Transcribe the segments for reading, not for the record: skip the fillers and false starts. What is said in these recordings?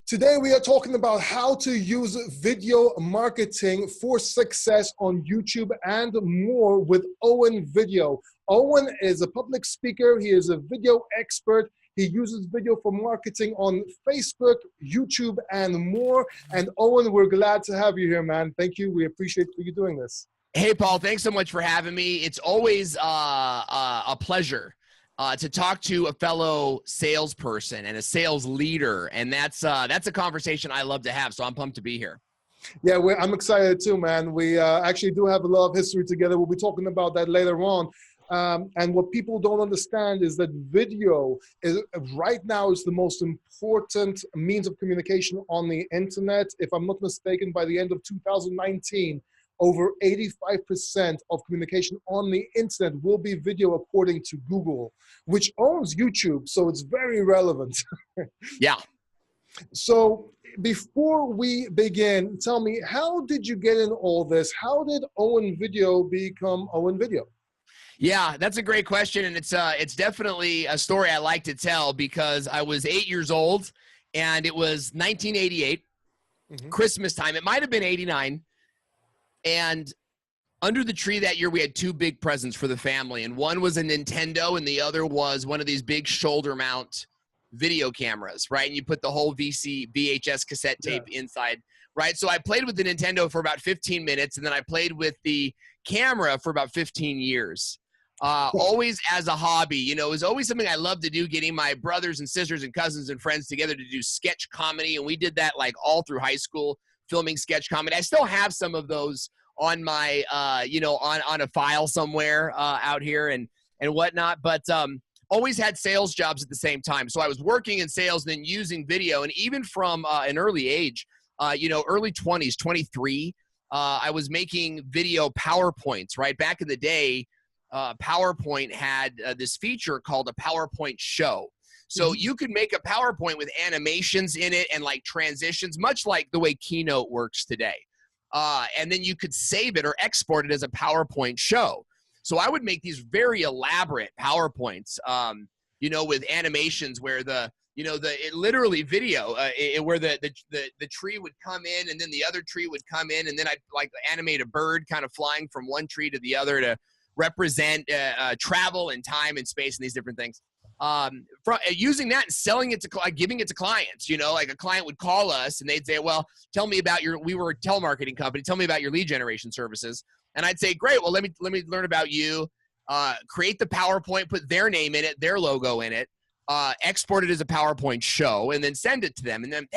Today we are talking about how to use video marketing for success on YouTube and more with Owen Video. Owen is a public speaker. He is a video expert. He uses video for marketing on Facebook, YouTube, and more. And Owen, we're glad to have you here, man. Thank you. We appreciate you doing this. Hey, Paul, thanks so much for having me. It's always a pleasure to talk to a fellow salesperson and a sales leader, and that's a conversation I love to have, so I'm pumped to be here. Yeah, I'm excited too, man. We actually do have a lot of history together. We'll be talking about that later on. And what people don't understand is that video is right now is the most important means of communication on the internet. If I'm not mistaken, by the end of 2019, over 85% of communication on the internet will be video, according to Google, which owns YouTube. So it's very relevant. Yeah. So before we begin, tell me, how did you get in all this? How did Owen Video become Owen Video? Yeah, that's a great question, and it's definitely a story I like to tell because I was 8 years old, and it was 1988, Christmas time. It might have been 89. And under the tree that year, we had two big presents for the family. And one was a Nintendo, and the other was one of these big shoulder mount video cameras, right? And you put the whole VHS cassette tape inside, right? So I played with the Nintendo for about 15 minutes, and then I played with the camera for about 15 years. Always as a hobby. You know, it was always something I loved to do, getting my brothers and sisters and cousins and friends together to do sketch comedy. And we did that like all through high school, filming sketch comedy. I still have some of those on my, on a file somewhere out here and whatnot, but always had sales jobs at the same time. So I was working in sales and then using video. And even from an early age, early 20s, 23, I was making video PowerPoints, right? Back in the day, PowerPoint had this feature called a PowerPoint show. So you could make a PowerPoint with animations in it and like transitions, much like the way Keynote works today. And then you could save it or export it as a PowerPoint show. So I would make these very elaborate PowerPoints, with animations where it literally video, where the tree would come in and then the other tree would come in, and then I'd like animate a bird kind of flying from one tree to the other to represent travel and time and space and these different things. Using that and selling it to, giving it to clients, like a client would call us and they'd say, well, tell me about we were a telemarketing company. Tell me about your lead generation services. And I'd say, great. Well, let me learn about you, create the PowerPoint, put their name in it, their logo in it, export it as a PowerPoint show, and then send it to them. And then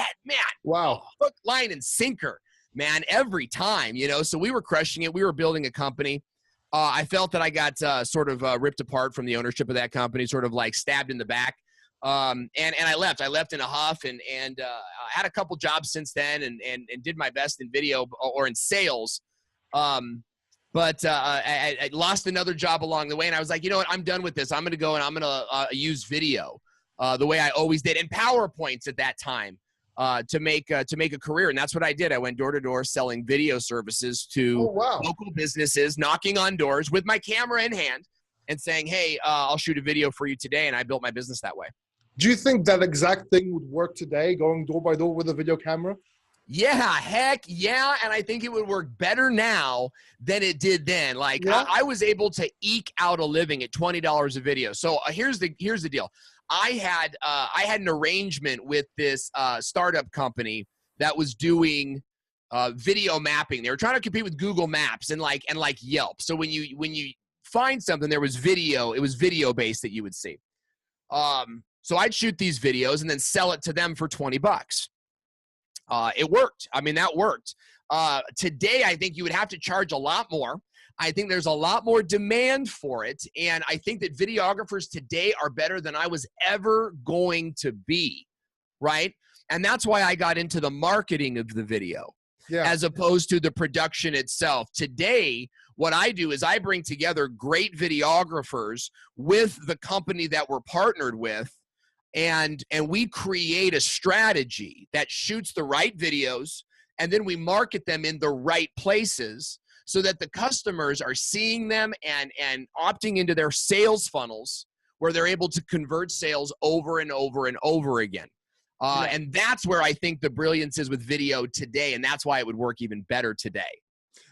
wow, hook, line, and sinker, man, every time, so we were crushing it. We were building a company. I felt that I got sort of ripped apart from the ownership of that company, sort of like stabbed in the back. And I left. I left in a huff and I had a couple jobs since then and did my best in video or in sales. But I lost another job along the way, and I was like, you know what? I'm done with this. I'm going to go and I'm going to use video the way I always did, and PowerPoints at that time. To make a career. And that's what I did. I went door to door selling video services to local businesses, knocking on doors with my camera in hand and saying, hey, I'll shoot a video for you today. And I built my business that way. Do you think that exact thing would work today, going door by door with a video camera? Yeah, heck yeah. And I think it would work better now than it did then. Like I was able to eke out a living at $20 a video. So here's the deal. I had an arrangement with this startup company that was doing video mapping. They were trying to compete with Google Maps and like Yelp. So when you find something, there was video. It was video based that you would see. So I'd shoot these videos and then sell it to them for $20. It worked. I mean, that worked. Today, I think you would have to charge a lot more. I think there's a lot more demand for it. And I think that videographers today are better than I was ever going to be, right? And that's why I got into the marketing of the video as opposed to the production itself. Today, what I do is I bring together great videographers with the company that we're partnered with, and we create a strategy that shoots the right videos, and then we market them in the right places so that the customers are seeing them and opting into their sales funnels where they're able to convert sales over and over and over again. And that's where I think the brilliance is with video today. And that's why it would work even better today.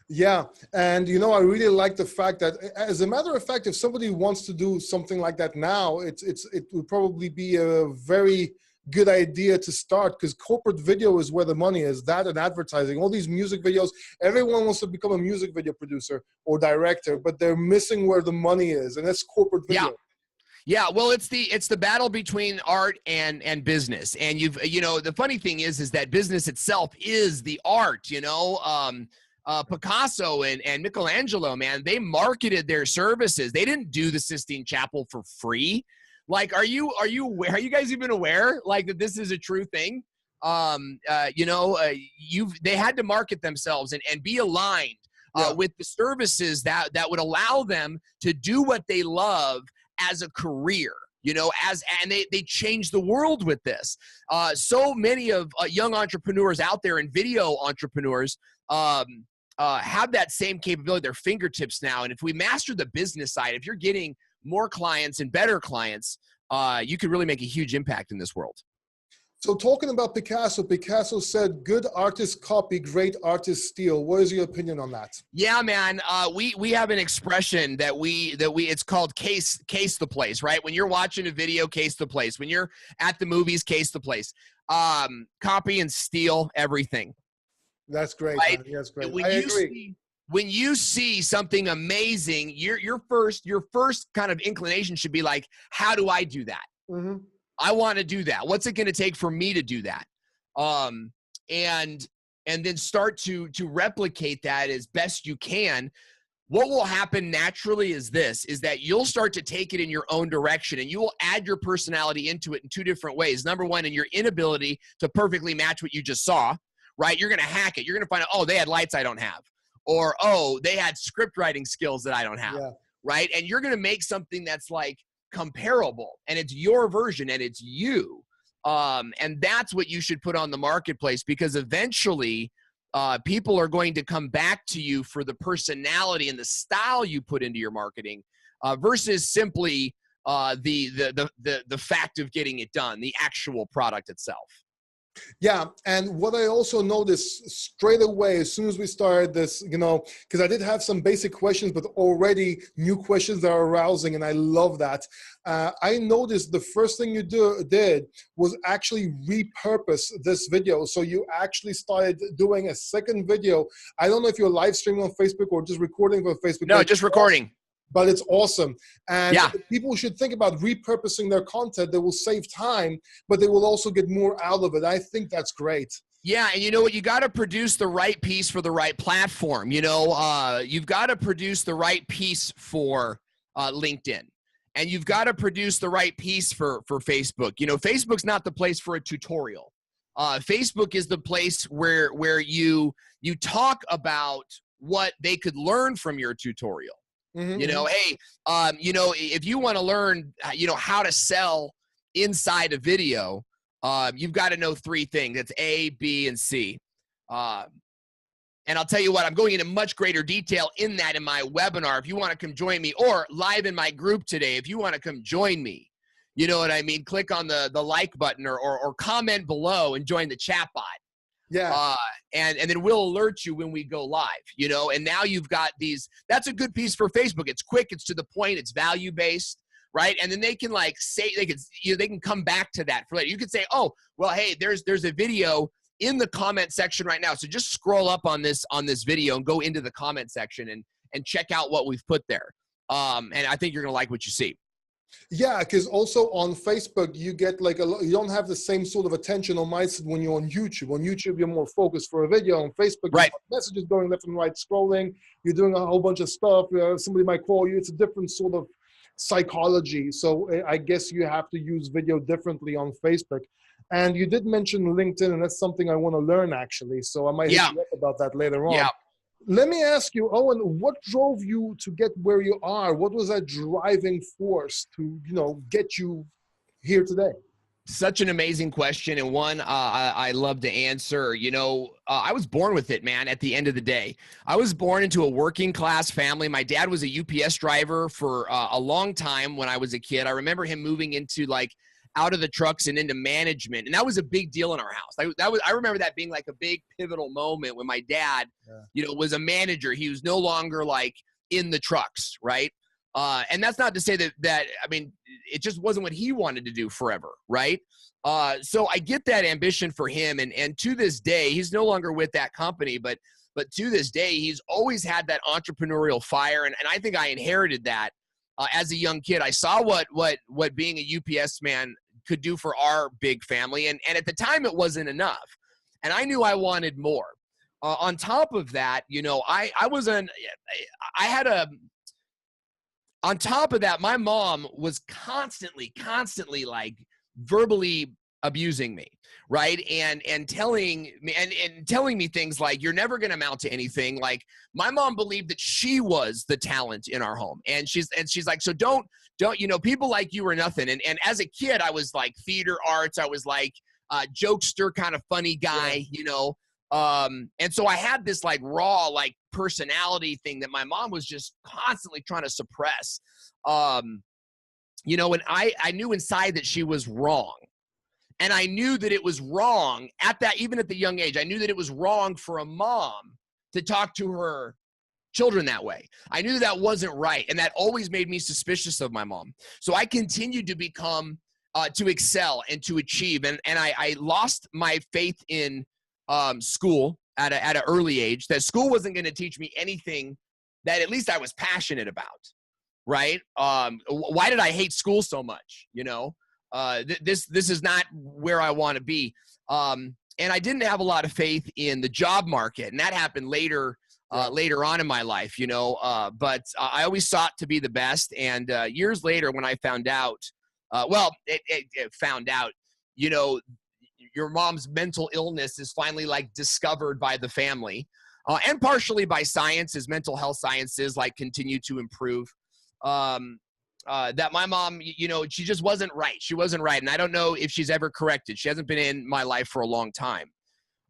Yeah. And, you know, I really like the fact that, as a matter of fact, if somebody wants to do something like that now, it would probably be a very good idea to start, because corporate video is where the money is. That and advertising, all these music videos, everyone wants to become a music video producer or director, but they're missing where the money is, and that's corporate video. Yeah, well, it's the battle between art and business. And you know, the funny thing is that business itself is the art, you know. Picasso and Michelangelo, man, they marketed their services. They didn't do the Sistine Chapel for free. Like, are you guys even aware, like, that this is a true thing? You know, they had to market themselves and be aligned with the services that would allow them to do what they love as a career. You know, and they changed the world with this. So many of young entrepreneurs out there and video entrepreneurs have that same capability at their fingertips now. And if we master the business side, if you're getting more clients and better clients, you could really make a huge impact in this world. So talking about Picasso said, "Good artists copy, great artists steal." What is your opinion on that? Yeah, man. We have an expression that it's called case the place, right? When you're watching a video, case the place. When you're at the movies, case the place. Copy and steal everything. That's great. Right? That's great. When I agree. When you see something amazing, your first kind of inclination should be like, how do I do that? Mm-hmm. I want to do that. What's it going to take for me to do that? And then start to replicate that as best you can. What will happen naturally is that you'll start to take it in your own direction, and you will add your personality into it in two different ways. Number one, in your inability to perfectly match what you just saw, right? You're going to hack it. You're going to find out, oh, they had lights I don't have. Or, oh, they had script writing skills that I don't have, right? And you're going to make something that's like comparable, and it's your version, and it's you. And that's what you should put on the marketplace, because eventually people are going to come back to you for the personality and the style you put into your marketing versus simply the fact of getting it done, the actual product itself. Yeah, and what I also noticed straight away as soon as we started this, you know, because I did have some basic questions, but already new questions that are arousing, and I love that. I noticed the first thing you did was actually repurpose this video. So you actually started doing a second video. I don't know if you're live streaming on Facebook or just recording for Facebook. No, just recording. But it's awesome. And people should think about repurposing their content. They will save time, but they will also get more out of it. I think that's great. Yeah, and you know what? You got to produce the right piece for the right platform. You know, you've got to produce the right piece for LinkedIn. And you've got to produce the right piece for Facebook. You know, Facebook's not the place for a tutorial. Facebook is the place where you talk about what they could learn from your tutorial. Mm-hmm. You know, hey, you know, if you want to learn, you know, how to sell inside a video, you've got to know three things. It's A, B, and C. And I'll tell you what, I'm going into much greater detail in that in my webinar. If you want to come join me, or live in my group today, if you want to come join me, you know what I mean? Click on the like button or comment below and join the chat bot. Yeah. And then we'll alert you when we go live, you know, and now you've got these, that's a good piece for Facebook. It's quick, it's to the point, it's value-based, right? And then they can like say, they can come back to that for later. You could say, oh, well, hey, there's a video in the comment section right now. So just scroll up on this video and go into the comment section and check out what we've put there. And I think you're going to like what you see. Yeah, because also on Facebook, you get like you don't have the same sort of attention on my side when you're on YouTube. On YouTube, you're more focused for a video. On Facebook, right, messages going left and right, scrolling. You're doing a whole bunch of stuff. Somebody might call you. It's a different sort of psychology. So I guess you have to use video differently on Facebook. And you did mention LinkedIn, and that's something I want to learn actually. So I might hit you up about that later on. Yeah. Let me ask you, Owen, what drove you to get where you are? What was that driving force to, you know, get you here today? Such an amazing question, and one I love to answer. You know, I was born with it, man, at the end of the day. I was born into a working class family. My dad was a UPS driver for a long time when I was a kid. I remember him moving into like out of the trucks and into management. And that was a big deal in our house. I remember that being like a big pivotal moment when my dad, was a manager. He was no longer like in the trucks. Right. And that's not to say that, I mean, it just wasn't what he wanted to do forever. Right. So I get that ambition for him. And to this day, he's no longer with that company, but to this day, he's always had that entrepreneurial fire. And I think I inherited that as a young kid. I saw what being a UPS man could do for our big family. And at the time, it wasn't enough. And I knew I wanted more. On top of that, on top of that, my mom was constantly like verbally abusing me, right? And telling me things like, you're never going to amount to anything. Like, my mom believed that she was the talent in our home. And she's like, so don't, people like you are nothing. And as a kid, I was like theater arts. I was like jokester, kind of funny guy, and so I had this like raw, like personality thing that my mom was just constantly trying to suppress. And I knew inside that she was wrong. And I knew that it was wrong even at the young age. I knew that it was wrong for a mom to talk to her children that way. I knew that wasn't right. And that always made me suspicious of my mom. So I continued to become, to excel and to achieve. And I lost my faith in school at an early age, that school wasn't going to teach me anything that at least I was passionate about. Right. Why did I hate school so much? This is not where I want to be. And I didn't have a lot of faith in the job market. And that happened later on in my life, but I always sought to be the best. And years later, when I found out, your mom's mental illness is finally like discovered by the family, and partially by science, as mental health sciences like continue to improve. That my mom, she just wasn't right. She wasn't right. And I don't know if she's ever corrected. She hasn't been in my life for a long time.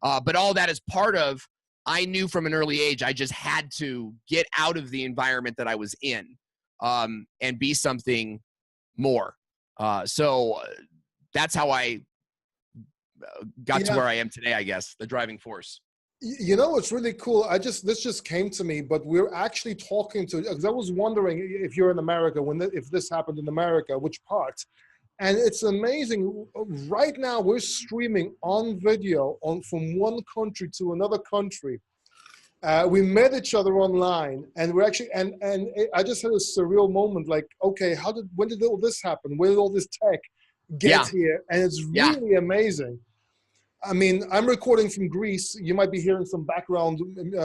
But all that is part of, I knew from an early age, I just had to get out of the environment that I was in, and be something more. So that's how I got to where I am today, I guess, the driving force. It's really cool. This just came to me, but we're actually talking to, because I was wondering if you're in America, if this happened in America, which part? And it's amazing. Right now, we're streaming on video from one country to another country. We met each other online, and we're actually, and I just had a surreal moment. Like, okay, when did all this happen? Where did all this tech get here? And it's really amazing. I mean, I'm recording from Greece. You might be hearing some background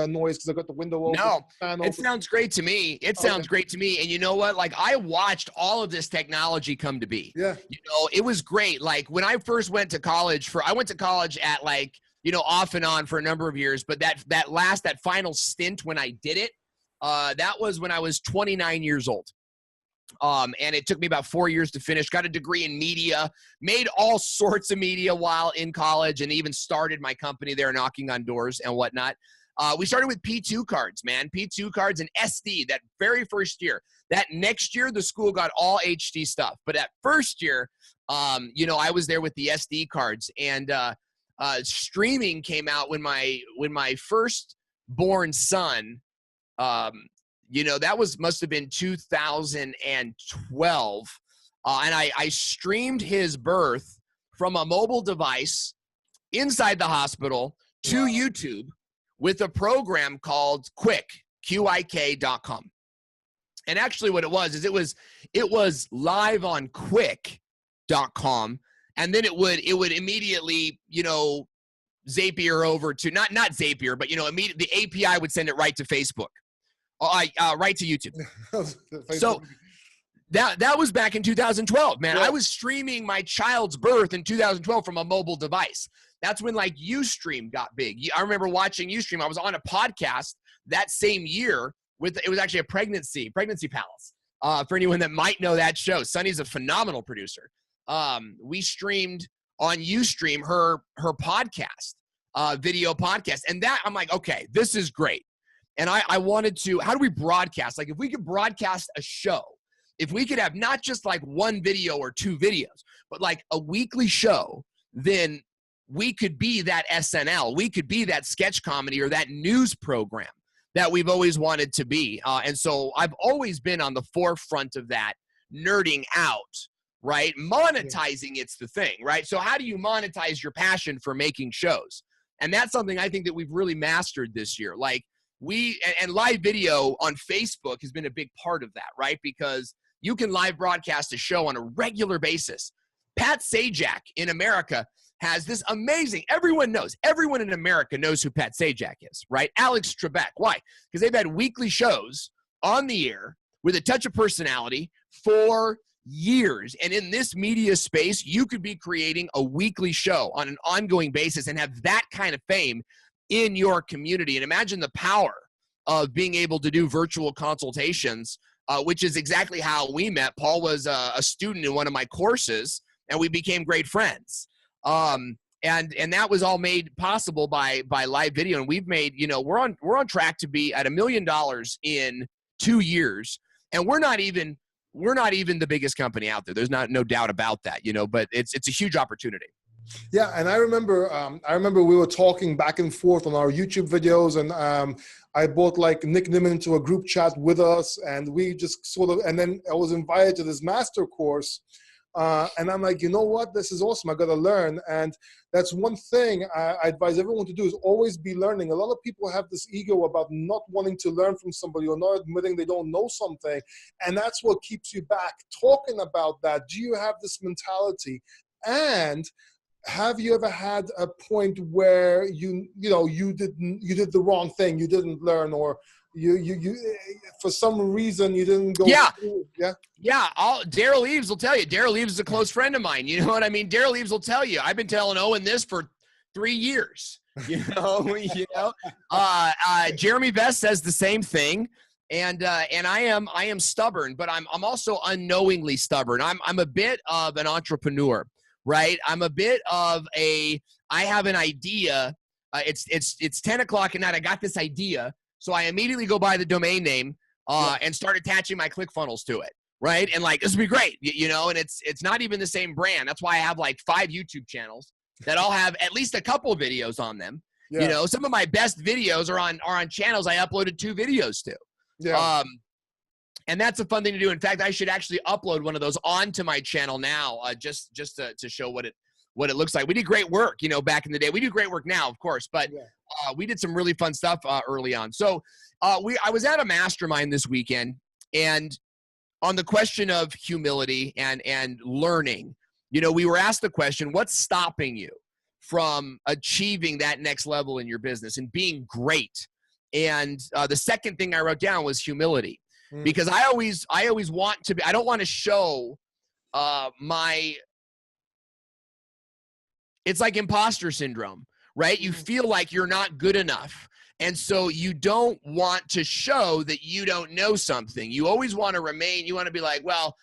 noise because I got the window open. No, it sounds great to me. It sounds great to me. And you know what? Like, I watched all of this technology come to be. Yeah. It was great. Like, when I first went to college I went to college at like, off and on for a number of years. But that final stint when I did it, that was when I was 29 years old. And it took me about 4 years to finish. Got a degree in media, made all sorts of media while in college, and even started my company there, knocking on doors and whatnot. We started with P2 cards, man. P2 cards and SD that very first year. That next year, the school got all HD stuff. But that first year, I was there with the SD cards. And streaming came out when my first born son, that must have been 2012. And I streamed his birth from a mobile device inside the hospital to YouTube with a program called QUIK.com. And actually what it was is it was live on Quick.com. And then it would immediately, Zapier over to, not Zapier, but, the API would send it right to Facebook. Right to YouTube. So that was back in 2012, man. Yeah. I was streaming my child's birth in 2012 from a mobile device. That's when like Ustream got big. I remember watching Ustream. I was on a podcast that same year it was actually a Pregnancy Palace. For anyone that might know that show, Sunny's a phenomenal producer. We streamed on Ustream her podcast, video podcast. And that I'm like, okay, this is great. And I wanted to, how do we broadcast? Like if we could broadcast a show if we could have not just like one video or two videos, but like a weekly show, then we could be that SNL, we could be that sketch comedy or that news program that we've always wanted to be. And so I've always been on the forefront of that, nerding out, right? Monetizing, it's the thing, right? So how do you monetize your passion for making shows? And that's something I think that we've really mastered this year. Like and live video on Facebook has been a big part of that, right? Because you can live broadcast a show on a regular basis. Pat Sajak in America has this amazing, everyone in America knows who Pat Sajak is, right? Alex Trebek. Why? Because they've had weekly shows on the air with a touch of personality for years. And in this media space, you could be creating a weekly show on an ongoing basis and have that kind of fame in your community. And imagine the power of being able to do virtual consultations, which is exactly how we met. Paul was a student in one of my courses, and we became great friends. And that was all made possible by live video. And we've made, we're on track to be at $1 million in 2 years. And we're not even the biggest company out there. There's no doubt about that, but it's a huge opportunity. Yeah, and I remember we were talking back and forth on our YouTube videos, and I brought like Nick Nimmin into a group chat with us, and we just and then I was invited to this master course, and I'm like, you know what, this is awesome. I got to learn, and that's one thing I advise everyone to do is always be learning. A lot of people have this ego about not wanting to learn from somebody or not admitting they don't know something, and that's what keeps you back. Talking about that, do you have this mentality? And have you ever had a point where you did the wrong thing, you didn't learn, or you for some reason you didn't go through? Daryl Eves will tell you. Daryl Eves is a close friend of mine. You know what I mean? Daryl Eves will tell you. I've been telling Owen this for 3 years. Jeremy Vest says the same thing. And I am stubborn, but I'm also unknowingly stubborn. I'm a bit of an entrepreneur. Right? I'm a bit of I have an idea. It's 10 o'clock at night. I got this idea. So I immediately go buy the domain name and start attaching my ClickFunnels to it. Right? And like, this would be great. And it's not even the same brand. That's why I have like 5 YouTube channels that all have at least a couple of videos on them. Yeah. Some of my best videos are on channels I uploaded 2 videos to. Yeah. And that's a fun thing to do. In fact, I should actually upload one of those onto my channel now, just to show what it looks like. We did great work, back in the day. We do great work now, of course, but we did some really fun stuff early on. So I was at a mastermind this weekend, and on the question of humility and learning, we were asked the question, what's stopping you from achieving that next level in your business and being great? And the second thing I wrote down was humility. Because I always want to be, I don't want to show it's like imposter syndrome, right? You feel like you're not good enough. And so you don't want to show that you don't know something. You always want to you want to be like, well,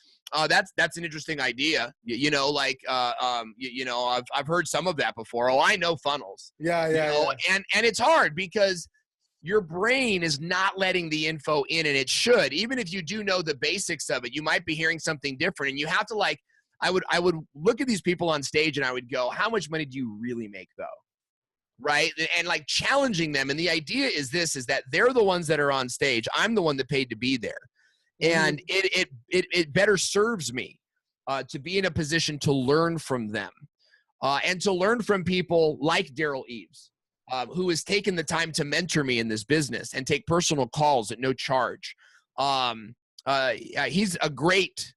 that's an interesting idea. I've heard some of that before. Oh, I know funnels. Yeah. And it's hard because your brain is not letting the info in, and it should. Even if you do know the basics of it, you might be hearing something different. And you have to I would look at these people on stage and I would go, how much money do you really make though? Right? And like challenging them. And the idea is that they're the ones that are on stage. I'm the one that paid to be there. And it better serves me to be in a position to learn from them and to learn from people like Daryl Eves. Who has taken the time to mentor me in this business and take personal calls at no charge. He's a great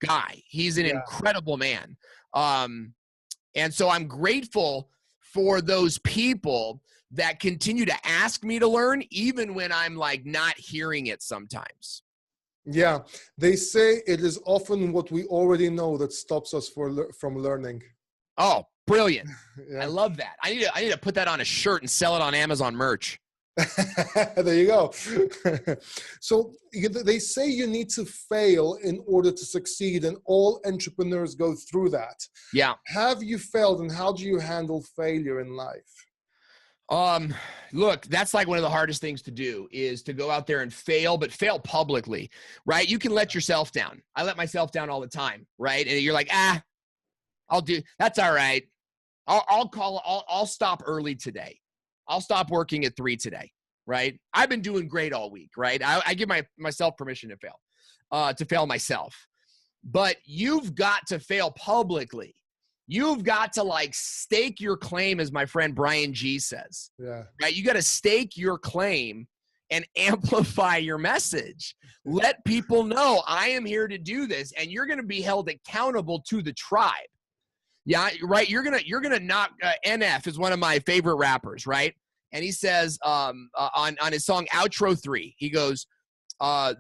guy. He's an incredible man. And so I'm grateful for those people that continue to ask me to learn, even when I'm like not hearing it sometimes. Yeah. They say it is often what we already know that stops us from learning. Oh, brilliant. I love that. I need to put that on a shirt and sell it on Amazon merch. There you go. So they say you need to fail in order to succeed, and all entrepreneurs go through that. Yeah. Have you failed, and how do you handle failure in life? Look, that's like one of the hardest things to do is to go out there and fail, but fail publicly, right? You can let yourself down. I let myself down all the time, right? And you're like, that's all right. I'll stop early today. I'll stop working at 3 today, right? I've been doing great all week, right? I give myself permission to fail myself. But you've got to fail publicly. You've got to like stake your claim, as my friend Brian G says. Yeah. Right? You got to stake your claim and amplify your message. Let people know I am here to do this, and you're going to be held accountable to the tribe. Yeah, right. You're gonna knock. NF is one of my favorite rappers, right? And he says on his song Outro 3, he goes, my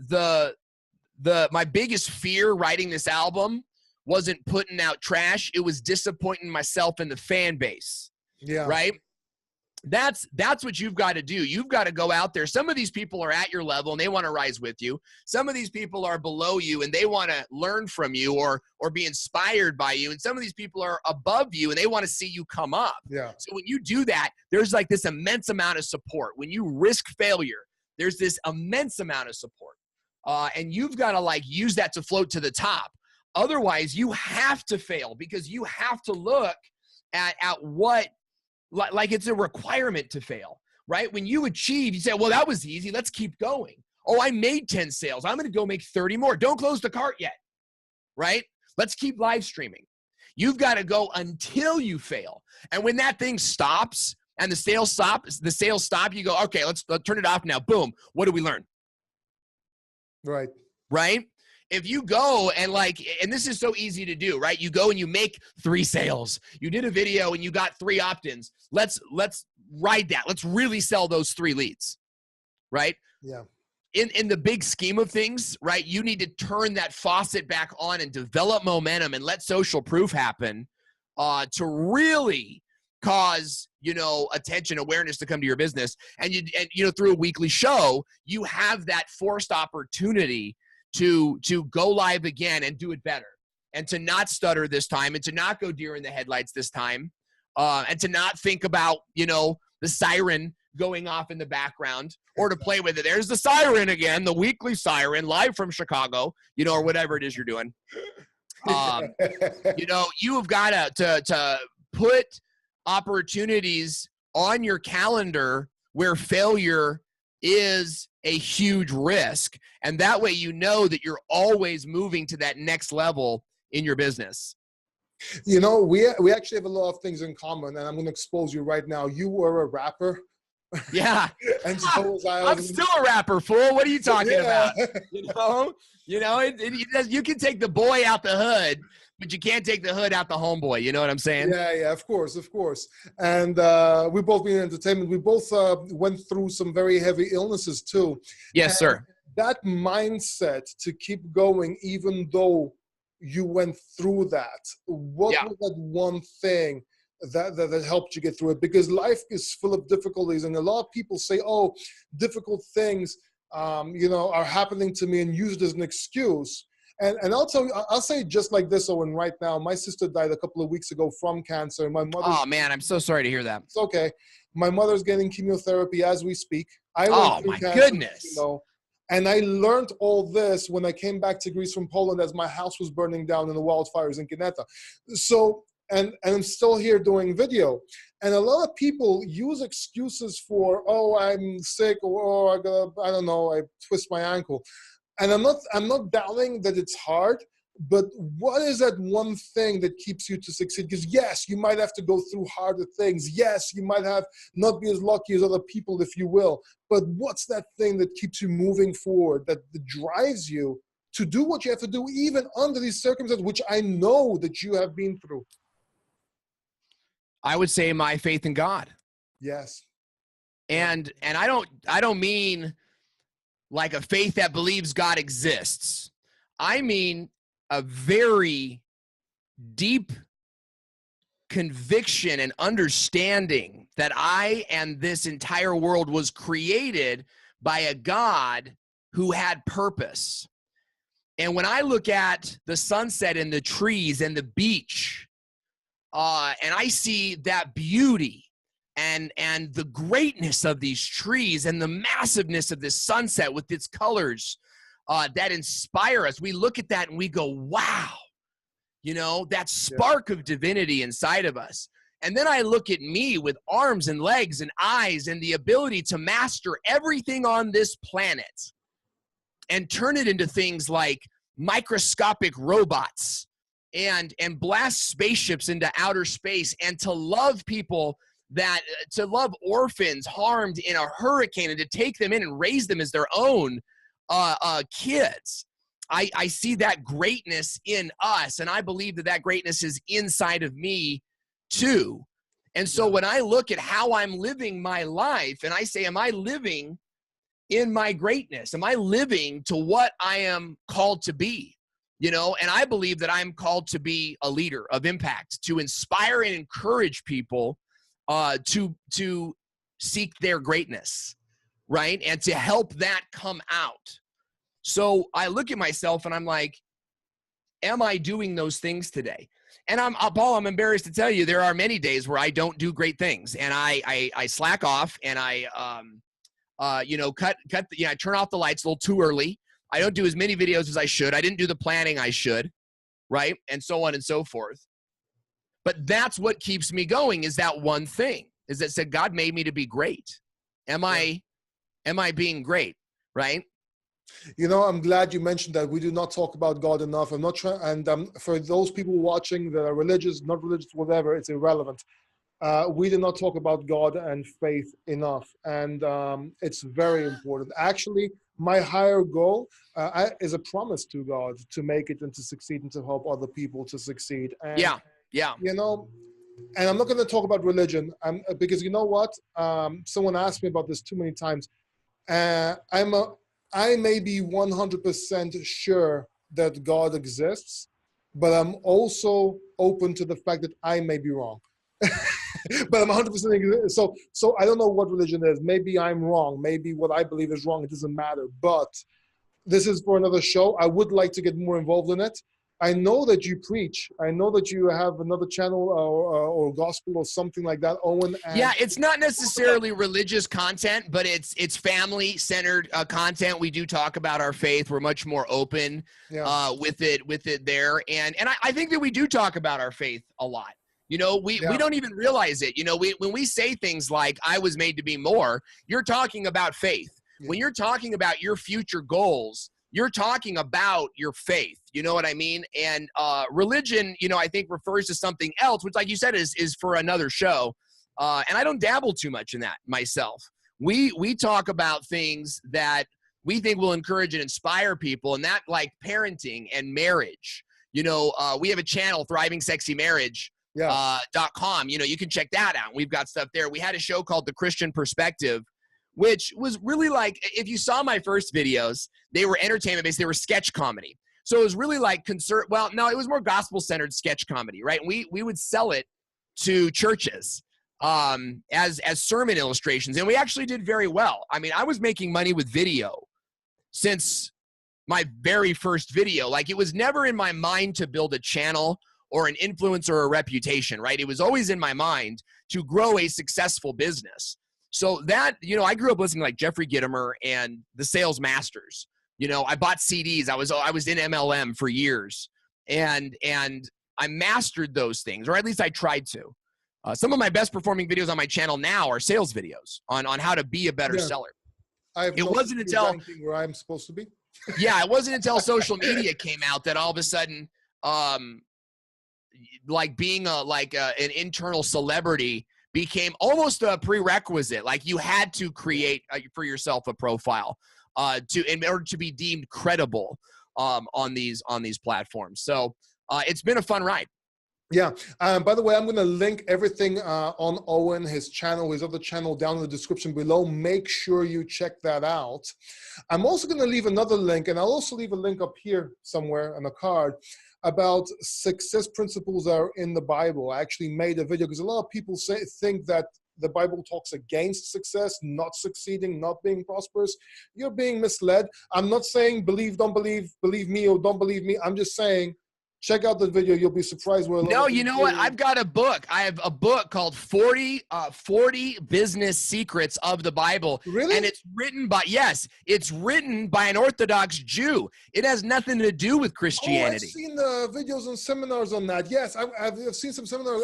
biggest fear writing this album wasn't putting out trash. It was disappointing myself and the fan base. Yeah. Right? That's what you've got to do. You've got to go out there. Some of these people are at your level and they want to rise with you. Some of these people are below you and they want to learn from you or be inspired by you. And some of these people are above you and they want to see you come up. Yeah. So when you do that, there's like this immense amount of support. When you risk failure, there's this immense amount of support. And you've got to like use that to float to the top. Otherwise, you have to fail because you have to look at what, like it's a requirement to fail, right? When you achieve, you say, well, that was easy. Let's keep going. Oh, I made 10 sales. I'm going to go make 30 more. Don't close the cart yet, right? Let's keep live streaming. You've got to go until you fail. And when that thing stops and the sales stop, you go, okay, let's turn it off now. Boom. What do we learn? Right. Right? If you go and and this is so easy to do, right? You go and you make 3 sales. You did a video and you got 3 opt-ins. Let's ride that. Let's really sell those 3 leads, right? Yeah. In the big scheme of things, right? You need to turn that faucet back on and develop momentum and let social proof happen to really cause, attention, awareness to come to your business. And through a weekly show, you have that forced opportunity to go live again and do it better and to not stutter this time and to not go deer in the headlights this time and to not think about, the siren going off in the background or to play with it. There's the siren again, the weekly siren live from Chicago, or whatever it is you're doing. You have got to put opportunities on your calendar where failure is a huge risk. And that way, that you're always moving to that next level in your business. We actually have a lot of things in common, and I'm going to expose you right now. You were a rapper. Yeah. And so was I. I'm still a rapper, fool. What are you talking about? You can take the boy out the hood, but you can't take the hood out the homeboy. You know what I'm saying? Yeah, of course. And we both been in entertainment. We both went through some very heavy illnesses too. Yes, sir. That mindset to keep going, even though you went through that, what was that one thing that helped you get through it? Because life is full of difficulties, and a lot of people say, oh, difficult things are happening to me and use it as an excuse. And I'll say just like this, Owen, right now, my sister died a couple of weeks ago from cancer. My mother. Oh man, I'm so sorry to hear that. It's okay. My mother's getting chemotherapy as we speak. Oh my goodness. And I learned all this when I came back to Greece from Poland as my house was burning down in the wildfires in Kineta. So, and I'm still here doing video. And a lot of people use excuses for, oh, I'm sick, or I don't know, I twist my ankle. And I'm not doubting that it's hard, but what is that one thing that keeps you to succeed? Because yes, you might have to go through harder things. Yes, you might have not be as lucky as other people, if you will. But what's that thing that keeps you moving forward, that drives you to do what you have to do, even under these circumstances, which I know that you have been through? I would say my faith in God. Yes. And I don't mean like a faith that believes God exists. I mean a very deep conviction and understanding that I and this entire world was created by a God who had purpose. And when I look at the sunset and the trees and the beach, and I see that beauty, and the greatness of these trees and the massiveness of this sunset with its colors that inspire us. We look at that and we go, wow, you know, that spark of divinity inside of us. And then I look at me with arms and legs and eyes and the ability to master everything on this planet and turn it into things like microscopic robots and blast spaceships into outer space, and to love people, to love orphans harmed in a hurricane and to take them in and raise them as their own kids. I see that greatness in us, and I believe that greatness is inside of me too. And so when I look at how I'm living my life and I say, am I living in my greatness? Am I living to what I am called to be? You know, and I believe that I'm called to be a leader of impact, to inspire and encourage people to seek their greatness, right? And to help that come out. So I look at myself and I'm like, am I doing those things today? And Paul, I'm embarrassed to tell you, there are many days where I don't do great things, and I slack off, and I I turn off the lights a little too early. I don't do as many videos as I should. I didn't do the planning I should, right? And so on and so forth. But that's what keeps me going, is that one thing, is that said, God made me to be great. Am I being great, right? You know, I'm glad you mentioned that. We do not talk about God enough. I'm not trying, and for those people watching that are religious, not religious, whatever, it's irrelevant. We do not talk about God and faith enough, and it's very important. Actually, my higher goal is a promise to God to make it and to succeed and to help other people to succeed. And, you know, and I'm not going to talk about religion because you know what? Someone asked me about this too many times. I may be 100% sure that God exists, but I'm also open to the fact that I may be wrong. But I'm 100% so I don't know what religion is. Maybe I'm wrong. Maybe what I believe is wrong. It doesn't matter. But this is for another show. I would like to get more involved in it. I know that you preach. I know that you have another channel or gospel or something like that, Owen. Yeah, it's not necessarily religious content, but it's family-centered content. We do talk about our faith. We're much more open with it there, and I think that we do talk about our faith a lot. You know, we don't even realize it. You know, when we say things like, I was made to be more, you're talking about faith. Yeah. When you're talking about your future goals, you're talking about your faith. You know what I mean? And religion, you know, I think refers to something else, which, like you said, is for another show. And I don't dabble too much in that myself. We talk about things that we think will encourage and inspire people, and that, like parenting and marriage. You know, we have a channel, Thriving Sexy Marriage. .com. You know, you can check that out. We've got stuff there. We had a show called The Christian Perspective, which was really like, if you saw my first videos, they were entertainment based. They were sketch comedy. So it was really like well, no, it was more gospel centered sketch comedy, right? And we would sell it to churches as sermon illustrations, and we actually did very well. I mean, I was making money with video since my very first video. Like, it was never in my mind to build a channel or an influence or a reputation, right? It was always in my mind to grow a successful business. So that, you know, I grew up listening to like Jeffrey Gitomer and the Sales Masters. You know, I bought CDs. I was in MLM for years, and I mastered those things, or at least I tried to. Some of my best performing videos on my channel now are sales videos on how to be a better seller. It wasn't until where I'm supposed to be. Yeah, it wasn't until social media came out that all of a sudden, like being an internal celebrity became almost a prerequisite. Like, you had to create for yourself a profile in order to be deemed credible on these platforms. So it's been a fun ride. Yeah. By the way, I'm going to link everything on Owen, his channel, his other channel, down in the description below. Make sure you check that out. I'm also going to leave another link, and I'll also leave a link up here somewhere on a card, about success principles that are in the Bible. I actually made a video because a lot of people think that the Bible talks against success, not succeeding, not being prosperous. You're being misled. I'm not saying believe, don't believe, believe me or don't believe me. I'm just saying Check out the video. You'll be surprised where. No, you know what? I've got a book. I have a book called 40 Business Secrets of the Bible. Really? And it's written by, yes, it's written by an Orthodox Jew. It has nothing to do with Christianity. Oh, I've seen the videos and seminars on that. Yes, I've seen some seminars.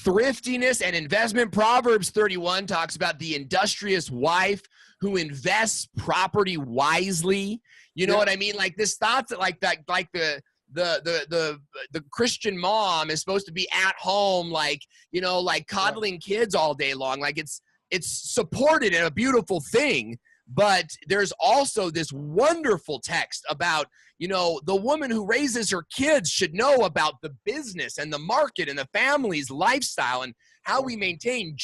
Thriftiness and investment. Proverbs 31 talks about the industrious wife who invests property wisely. You know what I mean? Like this thought that like the Christian mom is supposed to be at home, like, you know, like coddling kids all day long. Like it's supported and a beautiful thing. But there's also this wonderful text about, you know, the woman who raises her kids should know about the business and the market and the family's lifestyle and how we maintain.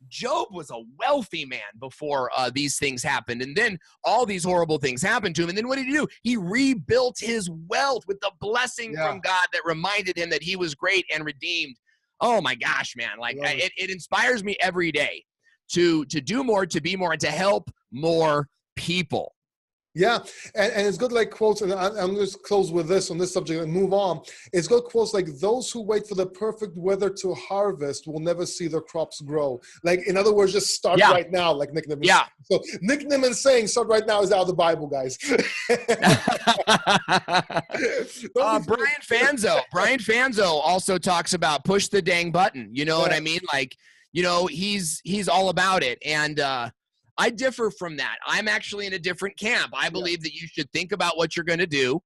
Job was a wealthy man before these things happened. And then all these horrible things happened to him. And then what did he do? He rebuilt his wealth with the blessing from God that reminded him that he was great and redeemed. Oh my gosh, man. Like it inspires me every day to do more, to be more, and to help more people. Yeah, and it's good like quotes, and I'm just close with this on this subject and move on. It's good quotes like, those who wait for the perfect weather to harvest will never see their crops grow. Like, in other words, just start right now, like Nick Nimmin. Yeah. So Nick Nimmin saying start right now is out of the Bible, guys. Brian Fanzo also talks about push the dang button. You know what I mean? Like, you know, he's all about it. And I differ from that. I'm actually in a different camp. I believe that you should think about what you're going to do.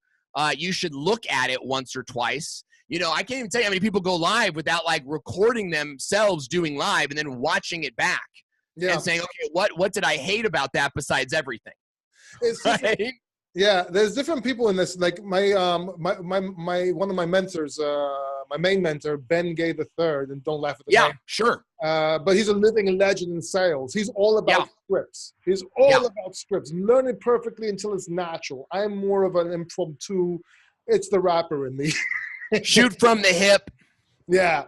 You should look at it once or twice. You know, I can't even tell you how many people go live without like recording themselves doing live and then watching it back and saying, okay, what did I hate about that besides everything? Right? Yeah, there's different people in this. Like my one of my mentors, my main mentor, Ben Gay III, and don't laugh at the name. Sure. But he's a living legend in sales. He's all about scripts. He's all about scripts. Learn it perfectly until it's natural. I'm more of an impromptu. It's the rapper in me. Shoot from the hip. Yeah.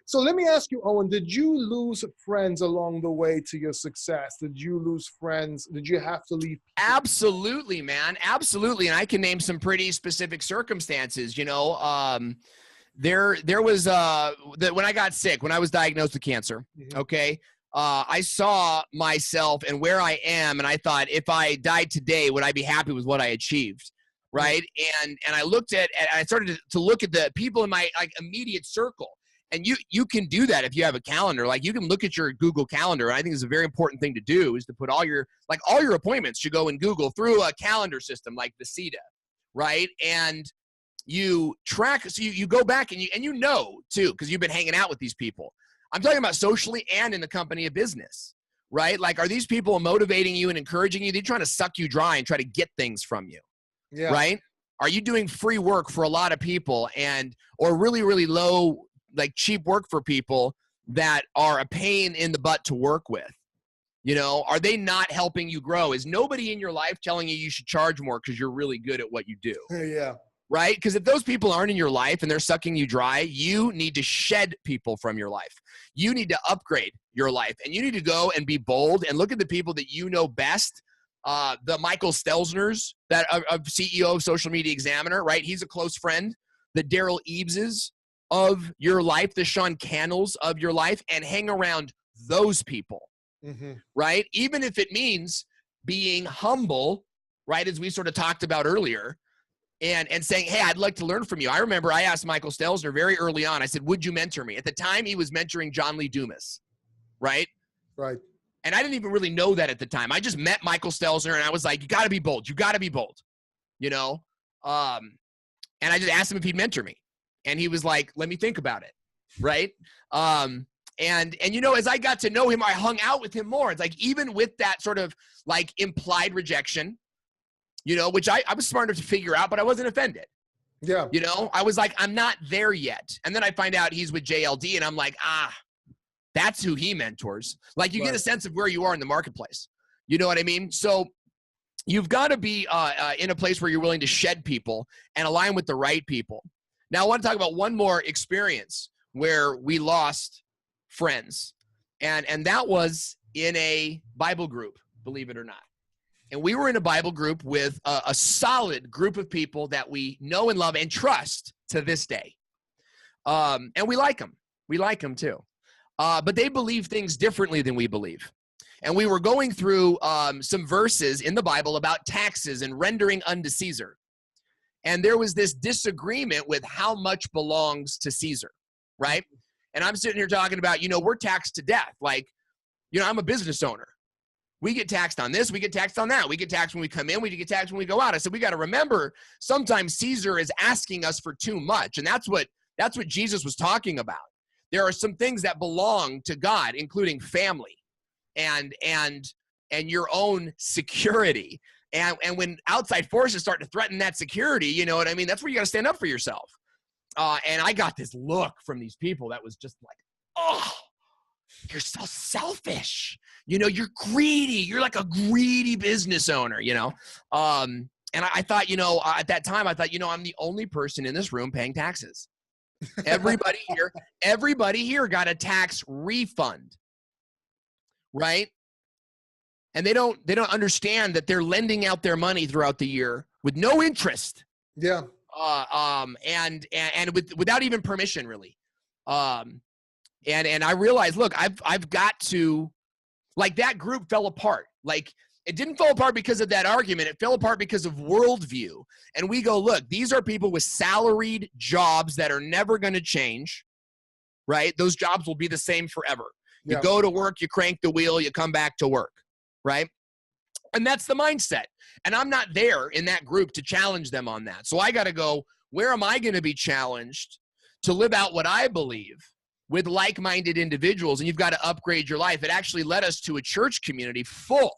So let me ask you, Owen, did you lose friends along the way to your success? Did you lose friends? Did you have to leave? Absolutely, man. Absolutely. And I can name some pretty specific circumstances. You know, there was when I got sick, when I was diagnosed with cancer, I saw myself and where I am, and I thought, if I died today, would I be happy with what I achieved? Right. And I looked at, and I started to look at the people in my like immediate circle. And you can do that if you have a calendar. Like, you can look at your Google Calendar. I think it's a very important thing to do, is to put all your appointments should go in Google through a calendar system like the CETA, right? And you track, so you go back and you know too, because you've been hanging out with these people. I'm talking about socially and in the company of business, right? Like, are these people motivating you and encouraging you? They're trying to suck you dry and try to get things from you. Yeah. Right? Are you doing free work for a lot of people or really, really low, like cheap work for people that are a pain in the butt to work with? You know, are they not helping you grow? Is nobody in your life telling you should charge more because you're really good at what you do? Yeah. Right? Because if those people aren't in your life and they're sucking you dry, you need to shed people from your life. You need to upgrade your life, and you need to go and be bold and look at the people that you know best. The Michael Stelzners, that of CEO of Social Media Examiner, right? He's a close friend. The Daryl Eveses of your life, the Sean Cannells of your life, and hang around those people, right? Even if it means being humble, right? As we sort of talked about earlier, and saying, hey, I'd like to learn from you. I remember I asked Michael Stelzner very early on, I said, would you mentor me? At the time, he was mentoring John Lee Dumas, right? Right. And I didn't even really know that at the time. I just met Michael Stelzner, and I was like, you got to be bold. You got to be bold, you know? And I just asked him if he'd mentor me. And he was like, let me think about it, right? And you know, as I got to know him, I hung out with him more. It's like, even with that sort of like implied rejection, you know, which I was smart enough to figure out, but I wasn't offended. Yeah. You know, I was like, I'm not there yet. And then I find out he's with JLD, and I'm like, that's who he mentors. Like, you get a sense of where you are in the marketplace. You know what I mean? So you've got to be in a place where you're willing to shed people and align with the right people. Now, I want to talk about one more experience where we lost friends. And that was in a Bible group, believe it or not. And we were in a Bible group with a solid group of people that we know and love and trust to this day. And we like them. We like them too. But they believe things differently than we believe. And we were going through some verses in the Bible about taxes and rendering unto Caesar. And there was this disagreement with how much belongs to Caesar, right? And I'm sitting here talking about, we're taxed to death. Like, I'm a business owner. We get taxed on this. We get taxed on that. We get taxed when we come in. We get taxed when we go out. I said, we got to remember, sometimes Caesar is asking us for too much. And that's what Jesus was talking about. There are some things that belong to God, including family and your own security. And when outside forces start to threaten that security, you know what I mean? That's where you got to stand up for yourself. And I got this look from these people that was just like, oh, you're so selfish. You're greedy. You're like a greedy business owner, And I thought, at that time, I thought, I'm the only person in this room paying taxes. Everybody here got a tax refund, right? And they don't understand that they're lending out their money throughout the year with no interest. Yeah. And without even permission, really. And I realized, look, I've got to, like, that group fell apart. Like, it didn't fall apart because of that argument. It fell apart because of worldview. And we go, look, these are people with salaried jobs that are never going to change, right? Those jobs will be the same forever. You go to work, you crank the wheel, you come back to work, right? And that's the mindset. And I'm not there in that group to challenge them on that. So I got to go, where am I going to be challenged to live out what I believe with like-minded individuals? And you've got to upgrade your life. It actually led us to a church community full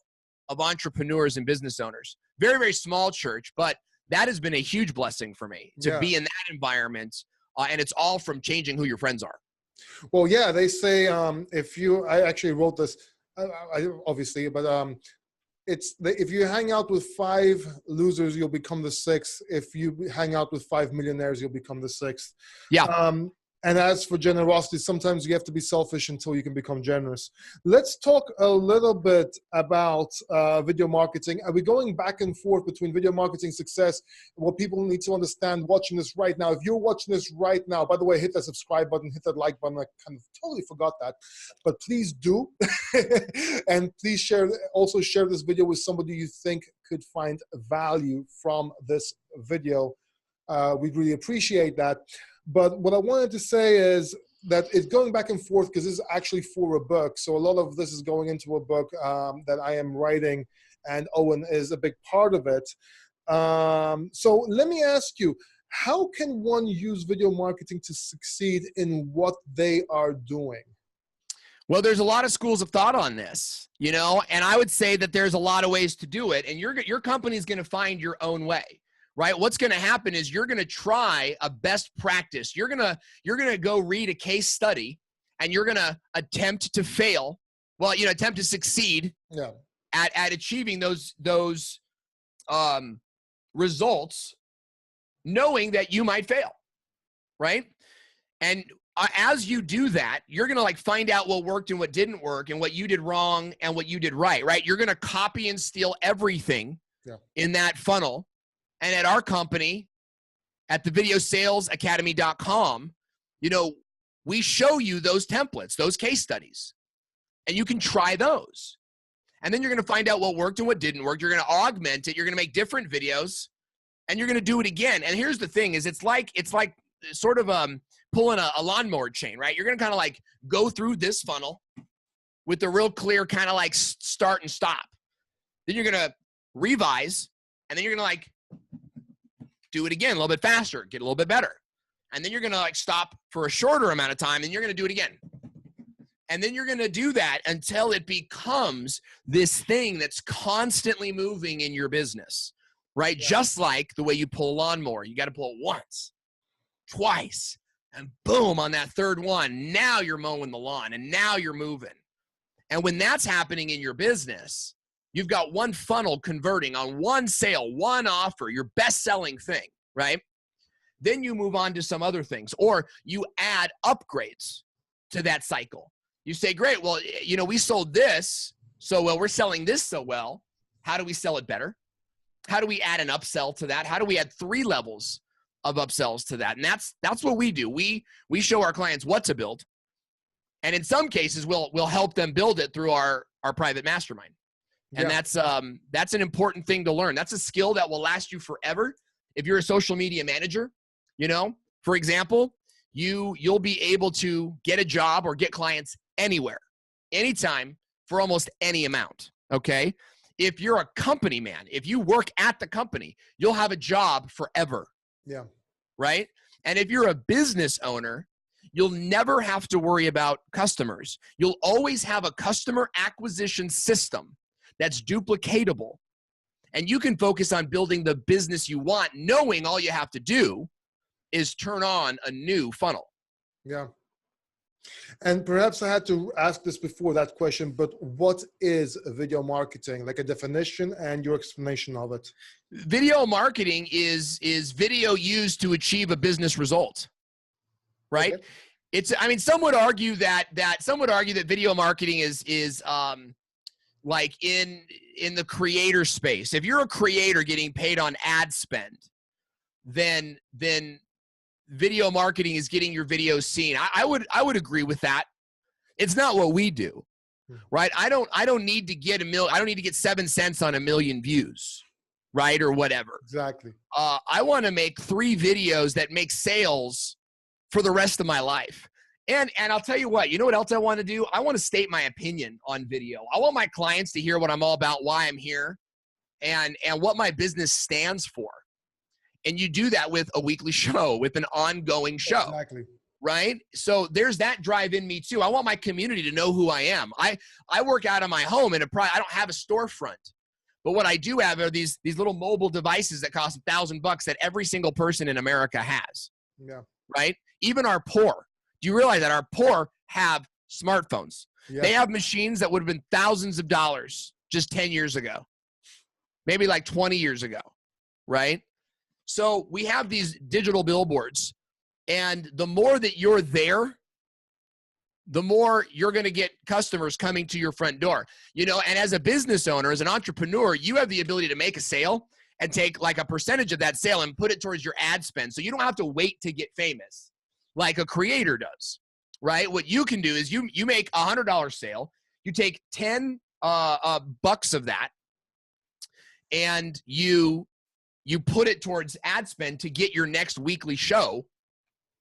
of entrepreneurs and business owners. Very, very small church, but that has been a huge blessing for me to be in that environment. And it's all from changing who your friends are. Well, yeah, they say I actually wrote this, obviously, but if you hang out with 5 losers, you'll become the 6th. If you hang out with 5 millionaires, you'll become the 6th. Yeah. And as for generosity, sometimes you have to be selfish until you can become generous. Let's talk a little bit about video marketing. Are we going back and forth between video marketing success and what people need to understand watching this right now? If you're watching this right now, by the way, hit that subscribe button, hit that like button. I kind of totally forgot that, but please do. And please also share this video with somebody you think could find value from this video. We'd really appreciate that. But what I wanted to say is that it's going back and forth because this is actually for a book. So a lot of this is going into a book that I am writing, and Owen is a big part of it. So let me ask you, how can one use video marketing to succeed in what they are doing? Well, there's a lot of schools of thought on this, and I would say that there's a lot of ways to do it, and your company is going to find your own way. Right? What's going to happen is you're going to try a best practice. You're going to go read a case study, and you're going to attempt to fail. Well, attempt to succeed at achieving those results, knowing that you might fail. Right? And as you do that, you're going to find out what worked and what didn't work, and what you did wrong and what you did right. Right? You're going to copy and steal everything in that funnel. And at our company, at the videosalesacademy.com, we show you those templates, those case studies, and you can try those. And then you're going to find out what worked and what didn't work. You're going to augment it. You're going to make different videos, and you're going to do it again. And here's the thing: it's like sort of pulling a lawnmower chain, right? You're going to kind of go through this funnel with the real clear kind of start and stop. Then you're going to revise, and then you're going to do it again a little bit faster, get a little bit better. And then you're going to stop for a shorter amount of time, and you're going to do it again. And then you're going to do that until it becomes this thing that's constantly moving in your business, right? Yeah. Just like the way you pull a lawnmower. You got to pull it once, twice, and boom, on that third one, now you're mowing the lawn, and now you're moving. And when that's happening in your business, you've got one funnel converting on one sale, one offer, your best-selling thing, right? Then you move on to some other things, or you add upgrades to that cycle. You say, great, well, we sold this so well, we're selling this so well. how do we sell it better? How do we add an upsell to that? How do we add 3 levels of upsells to that? And that's what we do. We show our clients what to build. And in some cases, we'll help them build it through our private mastermind. And that's an important thing to learn. That's a skill that will last you forever. If you're a social media manager, for example, you'll be able to get a job or get clients anywhere, anytime, for almost any amount, okay? If you're a company man, if you work at the company, you'll have a job forever. Yeah. Right? And if you're a business owner, you'll never have to worry about customers. You'll always have a customer acquisition system that's duplicatable. And you can focus on building the business you want, knowing all you have to do is turn on a new funnel. Yeah. And perhaps I had to ask this before that question, but what is video marketing? Like a definition and your explanation of it. Video marketing is video used to achieve a business result, right? Okay. Some would argue that video marketing is like in the creator space. If you're a creator getting paid on ad spend, then video marketing is getting your videos seen. I would agree with that. It's not what we do, right? I don't need to get I don't need to get 7 cents on 1 million views, right? Or whatever. Exactly. I want to make 3 videos that make sales for the rest of my life. And I'll tell you what else I want to do? I want to state my opinion on video. I want my clients to hear what I'm all about, why I'm here, and what my business stands for. And you do that with a weekly show, with an ongoing show. Exactly. Right? So there's that drive in me too. I want my community to know who I am. I work out of my home I don't have a storefront. But what I do have are these little mobile devices that cost $1,000 that every single person in America has. Yeah. Right? Even our poor. Do you realize that our poor have smartphones? Yeah. They have machines that would have been thousands of dollars just 10 years ago. Maybe like 20 years ago. Right? So we have these digital billboards, and the more that you're there, the more you're going to get customers coming to your front door. And as a business owner, as an entrepreneur, you have the ability to make a sale and take like a percentage of that sale and put it towards your ad spend. So you don't have to wait to get famous like a creator does, right? What you can do is you make a $100 sale, you take 10 bucks of that, and you put it towards ad spend to get your next weekly show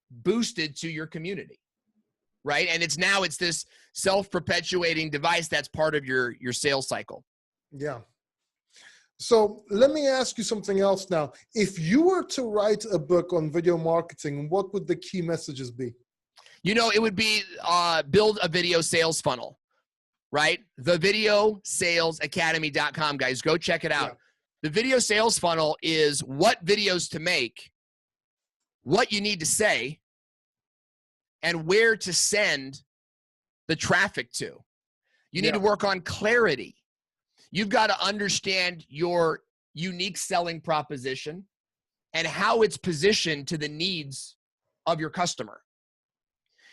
boosted to your community, right? And it's this self-perpetuating device that's part of your sales cycle. Yeah. So let me ask you something else now. If you were to write a book on video marketing, what would the key messages be? It would be build a video sales funnel, right? TheVideoSalesAcademy.com, guys. Go check it out. Yeah. The video sales funnel is what videos to make, what you need to say, and where to send the traffic to. You need to work on clarity. You've got to understand your unique selling proposition and how it's positioned to the needs of your customer.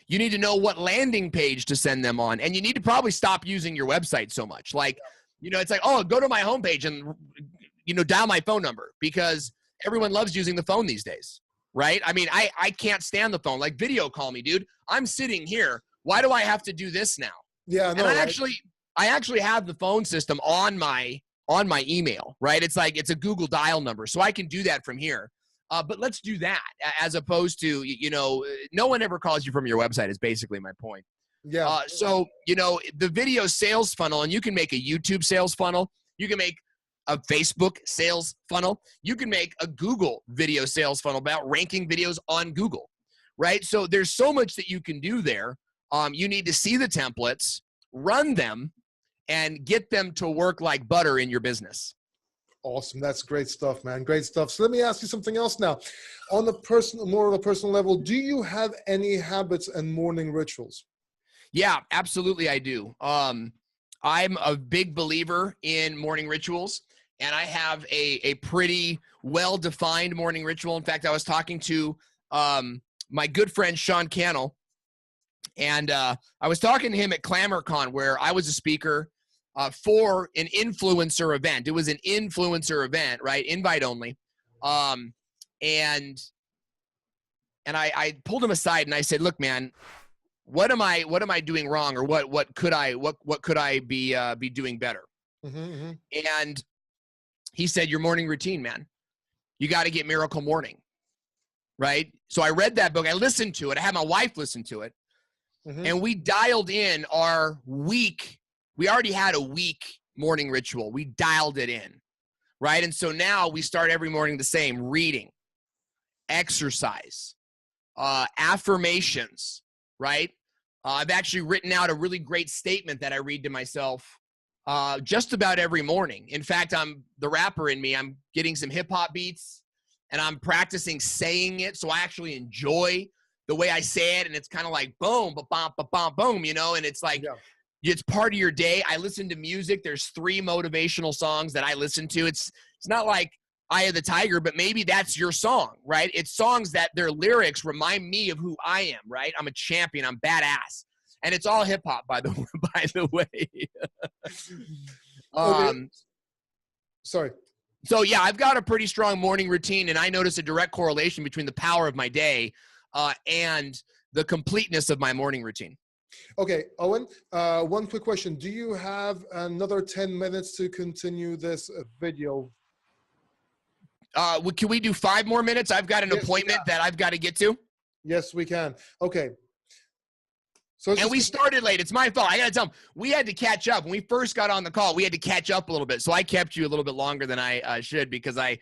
You need to know what landing page to send them on, and you need to probably stop using your website so much. Like, it's like, oh, go to my homepage and dial my phone number, because everyone loves using the phone these days, right? I can't stand the phone. Like, video call me, dude. I'm sitting here. Why do I have to do this now? Yeah, no, and I actually have the phone system on my email, right? It's like, it's a Google dial number, so I can do that from here. But let's do that as opposed to, no one ever calls you from your website is basically my point. Yeah. So, the video sales funnel, and you can make a YouTube sales funnel. You can make a Facebook sales funnel. You can make a Google video sales funnel about ranking videos on Google, right? So there's so much that you can do there. You need to see the templates, run them, and get them to work like butter in your business. Awesome. That's great stuff, man. Great stuff. So let me ask you something else now. On the more of a personal level, do you have any habits and morning rituals? Yeah, absolutely I do. I'm a big believer in morning rituals, and I have a pretty well-defined morning ritual. In fact, I was talking to my good friend Sean Cannell, and I was talking to him at ClamorCon, where I was a speaker. for an influencer event. It was an influencer event, right? Invite only. And I pulled him aside and I said, look, man, what am I doing wrong, or what could I be doing better? And he said, your morning routine, man. You got to get Miracle Morning, right? So I read that book. I listened to it. I had my wife listen to it. And we dialed in our week. We already had a week morning ritual. We dialed it in, right? And so now we start every morning the same: reading, exercise, affirmations, right? I've actually written out a really great statement that I read to myself just about every morning. In fact, I'm the rapper in me. I'm getting some hip hop beats and I'm practicing saying it, so I actually enjoy the way I say it. And it's kind of like boom, ba-bom, ba-bom, boom, you know, and it's like, it's part of your day. I listen to music. There's 3 motivational songs that I listen to. It's not like Eye of the Tiger, but maybe that's your song, right? It's songs that their lyrics remind me of who I am, right? I'm a champion. I'm badass. And it's all hip hop, by the way. Sorry. So yeah, I've got a pretty strong morning routine, and I notice a direct correlation between the power of my day and the completeness of my morning routine. Okay, Owen, one quick question. Do you have another 10 minutes to continue this video? Can we do 5 more minutes? I've got an appointment that I've got to get to. Yes, we can. Okay. And we started late. It's my fault. I got to tell them, we had to catch up. When we first got on the call, we had to catch up a little bit. So I kept you a little bit longer than I should because I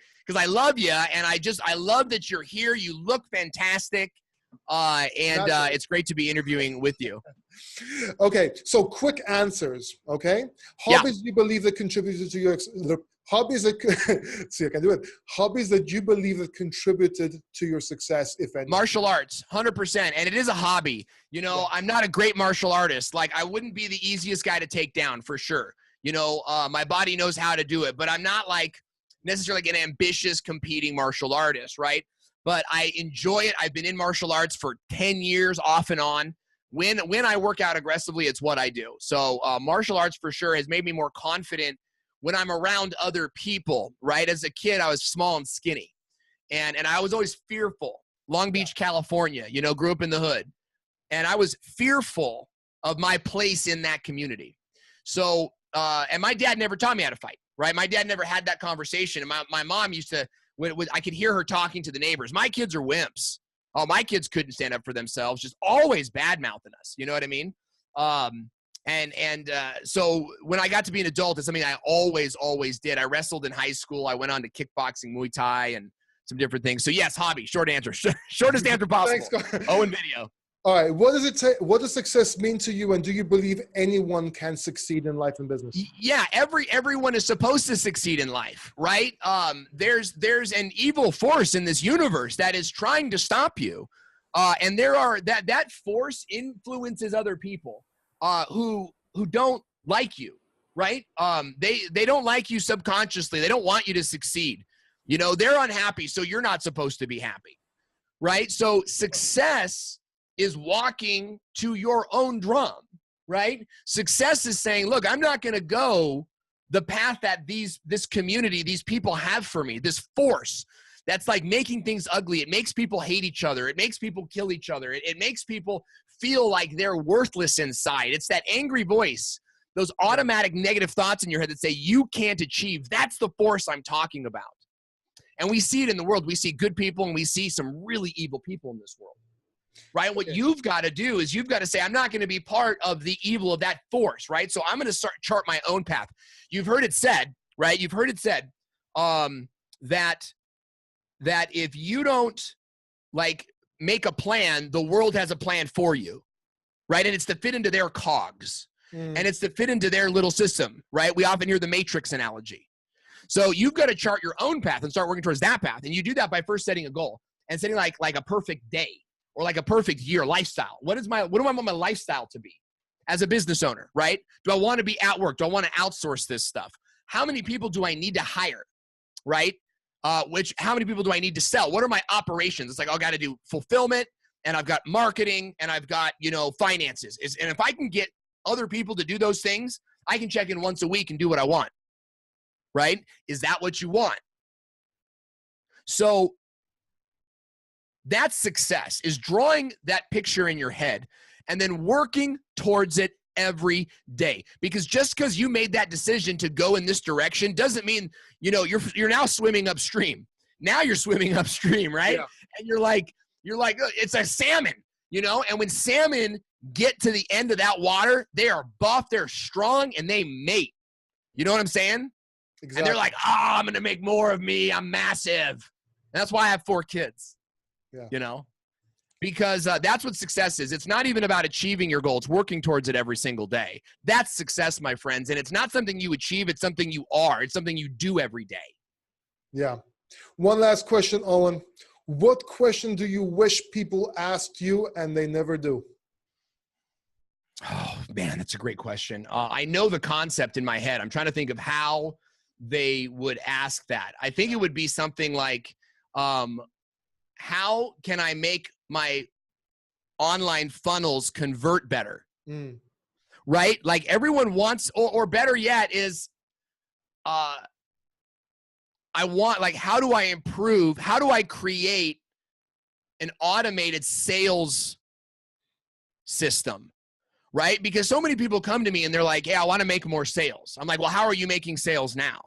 love you. And I love that you're here. You look fantastic. It's great to be interviewing with you. Okay. So quick answers. Okay. Hobbies you believe that contributed to your, hobbies that, see, I can do it. Hobbies that you believe that contributed to your success, if any. Martial arts, 100%. And it is a hobby. You know, I'm not a great martial artist. Like, I wouldn't be the easiest guy to take down for sure. You know, my body knows how to do it, but I'm not like necessarily like an ambitious competing martial artist, right? But I enjoy it. I've been in martial arts for 10 years off and on. When I work out aggressively, it's what I do. So martial arts for sure has made me more confident when I'm around other people, right? As a kid, I was small and skinny. And I was always fearful. Long Beach, California, you know, grew up in the hood. And I was fearful of my place in that community. So, and my dad never taught me how to fight, right? My dad never had that conversation. And my mom used to, I could hear her talking to the neighbors. My kids are wimps. Oh, my kids couldn't stand up for themselves, just always bad-mouthing us. You know what I mean? So when I got to be an adult, it's something I always did. I wrestled in high school. I went on to kickboxing, Muay Thai, and some different things. So yes, hobby, short answer, shortest answer possible. Thanks, Owen Video. All right. What does success mean to you? And do you believe anyone can succeed in life and business? Yeah. Everyone is supposed to succeed in life, right? There's an evil force in this universe that is trying to stop you. And that force influences other people. Who don't like you, right? They don't like you subconsciously. They don't want you to succeed. You know, they're unhappy, so you're not supposed to be happy, right? So success is walking to your own drum, right? Success is saying, look, I'm not going to go the path that this community, these people have for me, this force that's like making things ugly. It makes people hate each other. It makes people kill each other. It makes people feel like they're worthless inside. It's that angry voice, those automatic negative thoughts in your head that say you can't achieve. That's the force I'm talking about. And we see it in the world. We see good people and we see some really evil people in this world, right? What you've got to do is you've got to say, I'm not going to be part of the evil of that force, right? So I'm going to start chart my own path. You've heard it said, right? You've heard it said that if you don't like make a plan, the world has a plan for you, right? And it's to fit into their cogs and it's to fit into their little system, right? We often hear the Matrix analogy. So you've got to chart your own path and start working towards that path. And you do that by first setting a goal and setting like a perfect day or like a perfect year lifestyle. What do I want my lifestyle to be as a business owner, right? Do I want to be at work? Do I want to outsource this stuff? How many people do I need to hire, right? How many people do I need to sell? What are my operations? It's like, I got to do fulfillment and I've got marketing and I've got, finances. And if I can get other people to do those things, I can check in once a week and do what I want, right? Is that what you want? So that's success, is drawing that picture in your head and then working towards it every day. Because just because you made that decision to go in this direction doesn't mean, you're now swimming upstream. Now you're swimming upstream, right? Yeah. And you're like, it's a salmon, and when salmon get to the end of that water, they are buff, they're strong, and they mate. You know what I'm saying? Exactly. And they're like, I'm going to make more of me. I'm massive. And that's why I have 4 kids, because that's what success is. It's not even about achieving your goal. It's working towards it every single day. That's success, my friends. And it's not something you achieve. It's something you are. It's something you do every day. Yeah. One last question, Owen. What question do you wish people asked you and they never do? Oh, man, that's a great question. I know the concept in my head. I'm trying to think of how they would ask that. I think it would be something like, how can I make my online funnels convert better? Right? Like everyone wants, or better yet is, I want, like, how do I improve? How do I create an automated sales system? Right? Because so many people come to me and they're like, I want to make more sales. I'm like, well, how are you making sales now?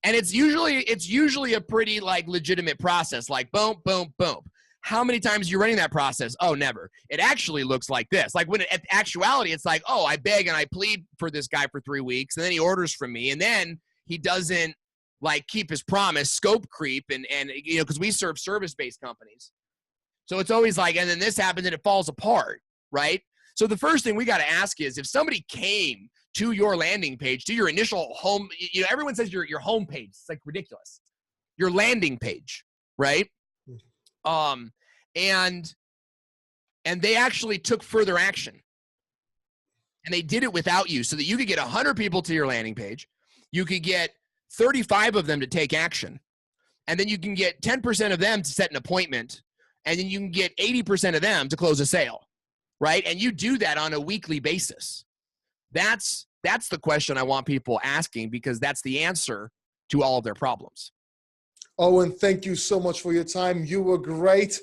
And it's usually a pretty like legitimate process, like boom, boom, boom. How many times are you running that process? Oh, never. It actually looks like this. Like when at actuality, it's like, I beg and I plead for this guy for 3 weeks, and then he orders from me, and then he doesn't like keep his promise, scope creep, and because we serve service-based companies. So it's always like, and then this happens and it falls apart, right? So the first thing we got to ask is, if somebody came to your landing page, to your initial home, everyone says your home page. It's like ridiculous. Your landing page, right? And they actually took further action. And they did it without you, so that you could get 100 people to your landing page. You could get 35 of them to take action. And then you can get 10% of them to set an appointment. And then you can get 80% of them to close a sale. Right? And you do that on a weekly basis. That's the question I want people asking, because that's the answer to all of their problems. Owen, thank you so much for your time. You were great.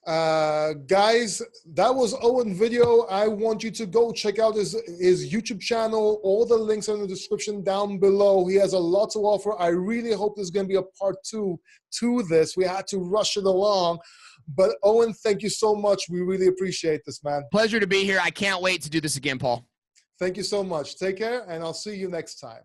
Guys, that was Owen video. I want you to go check out his YouTube channel. All the links are in the description down below. He has a lot to offer. I really hope there's going to be a part 2 to this. We had to rush it along. But Owen, thank you so much. We really appreciate this, man. Pleasure to be here. I can't wait to do this again, Paul. Thank you so much. Take care, and I'll see you next time.